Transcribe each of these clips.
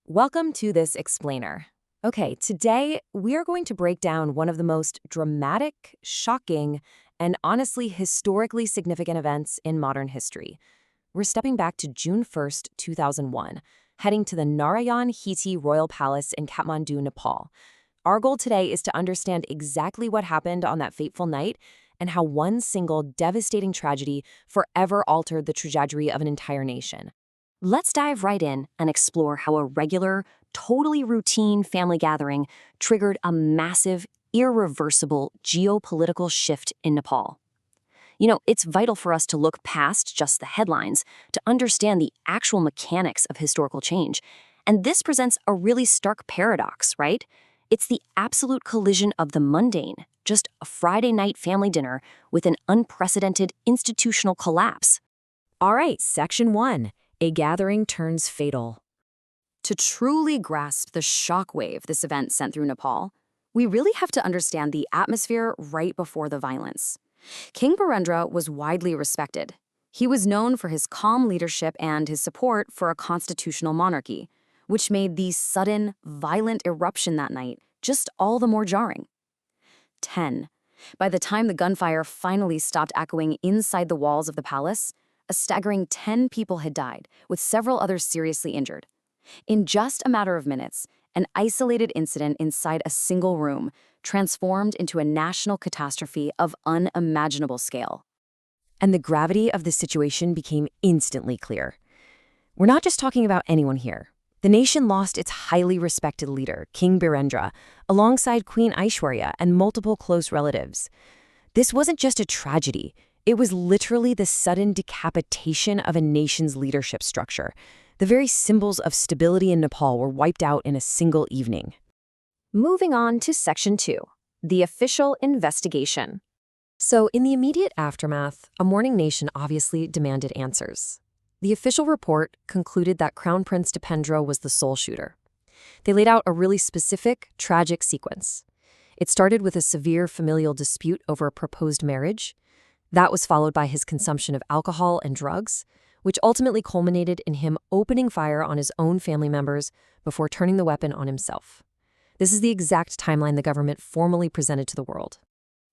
Welcome to this explainer. Okay, today we are going to break down one of the most dramatic, shocking, and honestly historically significant events in modern history. We're stepping back to June 1st, 2001, heading to the Narayan Hiti Royal Palace in Kathmandu, Nepal. Our goal today is to understand exactly what happened on that fateful night and how one single devastating tragedy forever altered the trajectory of an entire nation. Let's dive right in and explore how a regular, totally routine family gathering triggered a massive, irreversible geopolitical shift in Nepal. It's vital for us to look past just the headlines to understand the actual mechanics of historical change. And this presents a really stark paradox, right? It's the absolute collision of the mundane, just a Friday night family dinner, with an unprecedented institutional collapse. All right, Section 1. A gathering turns fatal. To truly grasp the shockwave this event sent through Nepal, we really have to understand the atmosphere right before the violence. King Birendra was widely respected. He was known for his calm leadership and his support for a constitutional monarchy, which made the sudden, violent eruption that night just all the more jarring. 10. By the time the gunfire finally stopped echoing inside the walls of the palace, a staggering 10 people had died, with several others seriously injured. In just a matter of minutes, an isolated incident inside a single room transformed into a national catastrophe of unimaginable scale. And the gravity of the situation became instantly clear. We're not just talking about anyone here. The nation lost its highly respected leader, King Birendra, alongside Queen Aishwarya and multiple close relatives. This wasn't just a tragedy. It was literally the sudden decapitation of a nation's leadership structure. The very symbols of stability in Nepal were wiped out in a single evening. Moving on to Section 2, the official investigation. So, in the immediate aftermath, a mourning nation obviously demanded answers. The official report concluded that Crown Prince Dipendra was the sole shooter. They laid out a really specific, tragic sequence. It started with a severe familial dispute over a proposed marriage. That was followed by his consumption of alcohol and drugs, which ultimately culminated in him opening fire on his own family members before turning the weapon on himself. This is the exact timeline the government formally presented to the world.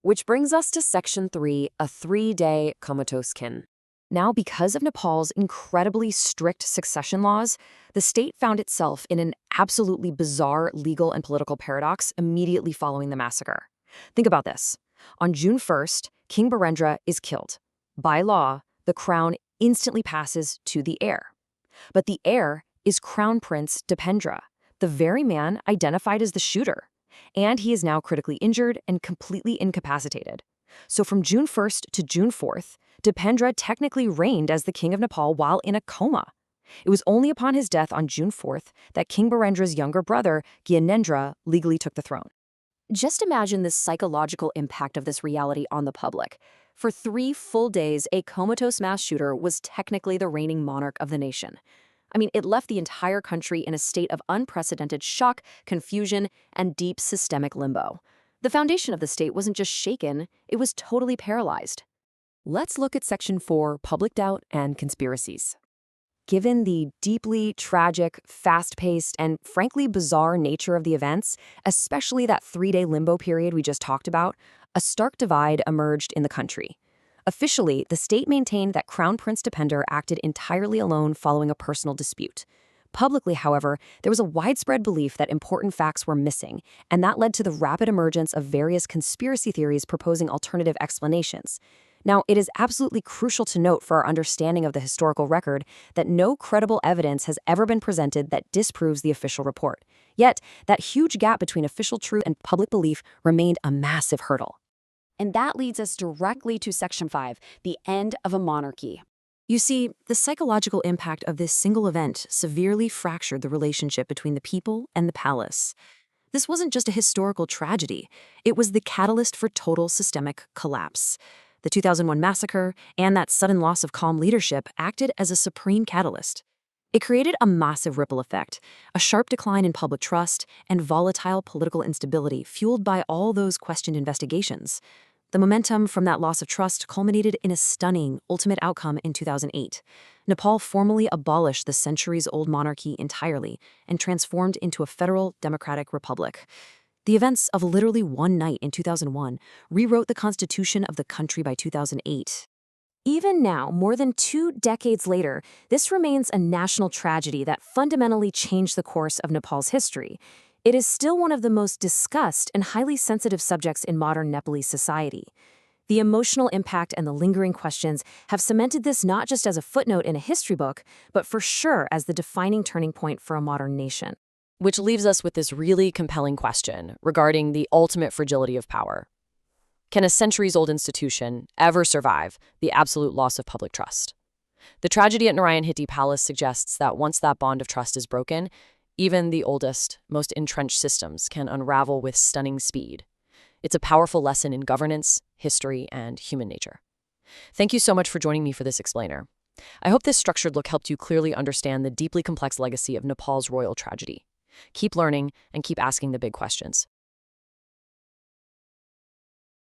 Which brings us to Section 3, a 3-day comatose kin. Now, because of Nepal's incredibly strict succession laws, the state found itself in an absolutely bizarre legal and political paradox immediately following the massacre. Think about this. On June 1st, King Birendra is killed. By law, the crown instantly passes to the heir. But the heir is Crown Prince Dipendra, the very man identified as the shooter. And he is now critically injured and completely incapacitated. So from June 1st to June 4th, Dipendra technically reigned as the king of Nepal while in a coma. It was only upon his death on June 4th that King Birendra's younger brother, Gyanendra, legally took the throne. Just imagine the psychological impact of this reality on the public. For 3 full days, a comatose mass shooter was technically the reigning monarch of the nation. It left the entire country in a state of unprecedented shock, confusion, and deep systemic limbo. The foundation of the state wasn't just shaken, it was totally paralyzed. Let's look at Section 4, Public Doubt and Conspiracies. Given the deeply tragic, fast-paced, and frankly bizarre nature of the events, especially that 3-day limbo period we just talked about, a stark divide emerged in the country. Officially, the state maintained that Crown Prince Dipendra acted entirely alone following a personal dispute. Publicly, however, there was a widespread belief that important facts were missing, and that led to the rapid emergence of various conspiracy theories proposing alternative explanations. Now, it is absolutely crucial to note for our understanding of the historical record that no credible evidence has ever been presented that disproves the official report. Yet, that huge gap between official truth and public belief remained a massive hurdle. And that leads us directly to Section 5, the end of a monarchy. You see, the psychological impact of this single event severely fractured the relationship between the people and the palace. This wasn't just a historical tragedy, it was the catalyst for total systemic collapse. The 2001 massacre and that sudden loss of calm leadership acted as a supreme catalyst. It created a massive ripple effect, a sharp decline in public trust, and volatile political instability fueled by all those questioned investigations. The momentum from that loss of trust culminated in a stunning ultimate outcome in 2008. Nepal formally abolished the centuries-old monarchy entirely and transformed into a federal democratic republic. The events of literally one night in 2001 rewrote the constitution of the country by 2008. Even now, more than 2 decades later, this remains a national tragedy that fundamentally changed the course of Nepal's history. It is still one of the most discussed and highly sensitive subjects in modern Nepalese society. The emotional impact and the lingering questions have cemented this not just as a footnote in a history book, but for sure as the defining turning point for a modern nation. Which leaves us with this really compelling question regarding the ultimate fragility of power. Can a centuries-old institution ever survive the absolute loss of public trust? The tragedy at Narayan Hitti Palace suggests that once that bond of trust is broken, even the oldest, most entrenched systems can unravel with stunning speed. It's a powerful lesson in governance, history, and human nature. Thank you so much for joining me for this explainer. I hope this structured look helped you clearly understand the deeply complex legacy of Nepal's royal tragedy. Keep learning and keep asking the big questions.